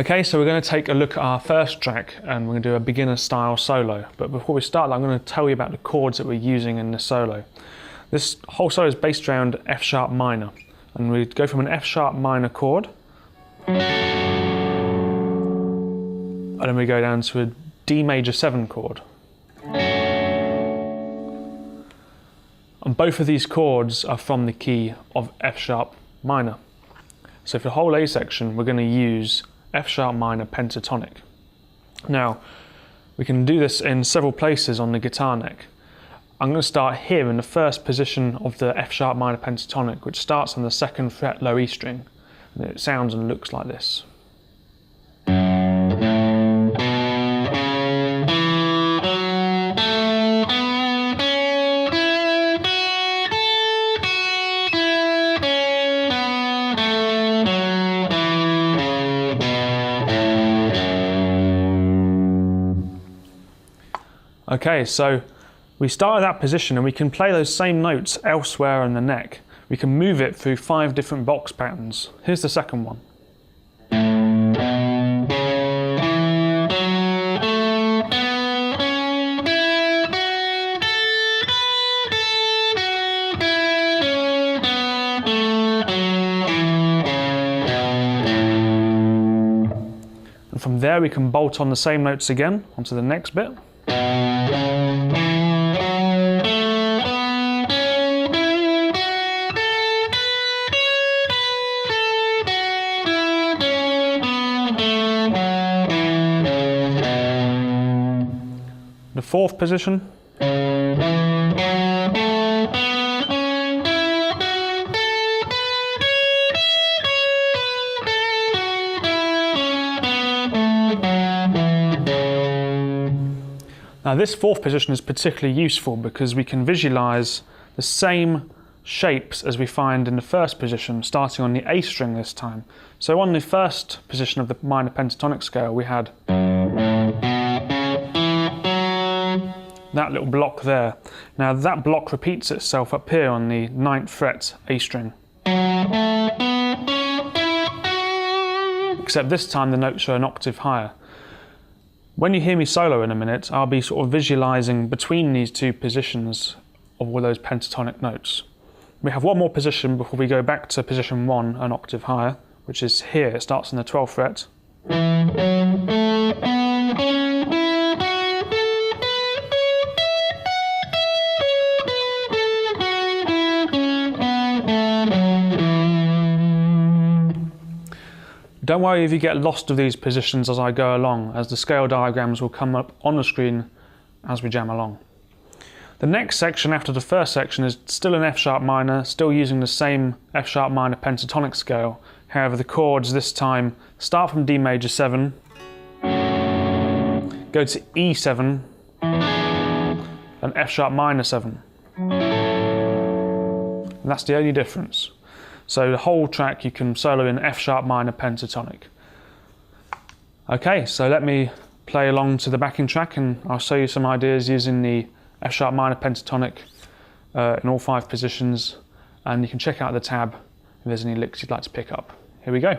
Okay, so we're going to take a look at our first track and we're going to do a beginner style solo. But before we start, I'm going to tell you about the chords that we're using in this solo. This whole solo is based around F sharp minor, and we go from an F sharp minor chord and then we go down to a D major 7 chord. And both of these chords are from the key of F sharp minor. So for the whole A section, we're going to use F sharp minor pentatonic. Now, we can do this in several places on the guitar neck. I'm going to start here in the first position of the F sharp minor pentatonic, which starts on the 2nd fret low E string. And it sounds and looks like this. Okay, so we start at that position and we can play those same notes elsewhere on the neck. We can move it through 5 different box patterns. Here's the second one. And from there we can bolt on the same notes again onto the next bit. The 4th position. Now this 4th position is particularly useful because we can visualize the same shapes as we find in the 1st position, starting on the A string this time. So on the 1st position of the minor pentatonic scale, we had that little block there. Now that block repeats itself up here on the 9th fret A string. Except this time the notes are an octave higher. When you hear me solo in a minute, I'll be sort of visualizing between these 2 positions of all those pentatonic notes. We have one more position before we go back to position 1, an octave higher, which is here. It starts on the 12th fret. Don't worry if you get lost of these positions as I go along, as the scale diagrams will come up on the screen as we jam along. The next section after the first section is still in F sharp minor, still using the same F sharp minor pentatonic scale. However, the chords this time start from D major 7, go to E7, and F sharp minor 7. And that's the only difference. So the whole track you can solo in F sharp minor pentatonic. Okay, so let me play along to the backing track and I'll show you some ideas using the F sharp minor pentatonic in all 5 positions, and you can check out the tab if there's any licks you'd like to pick up. Here we go.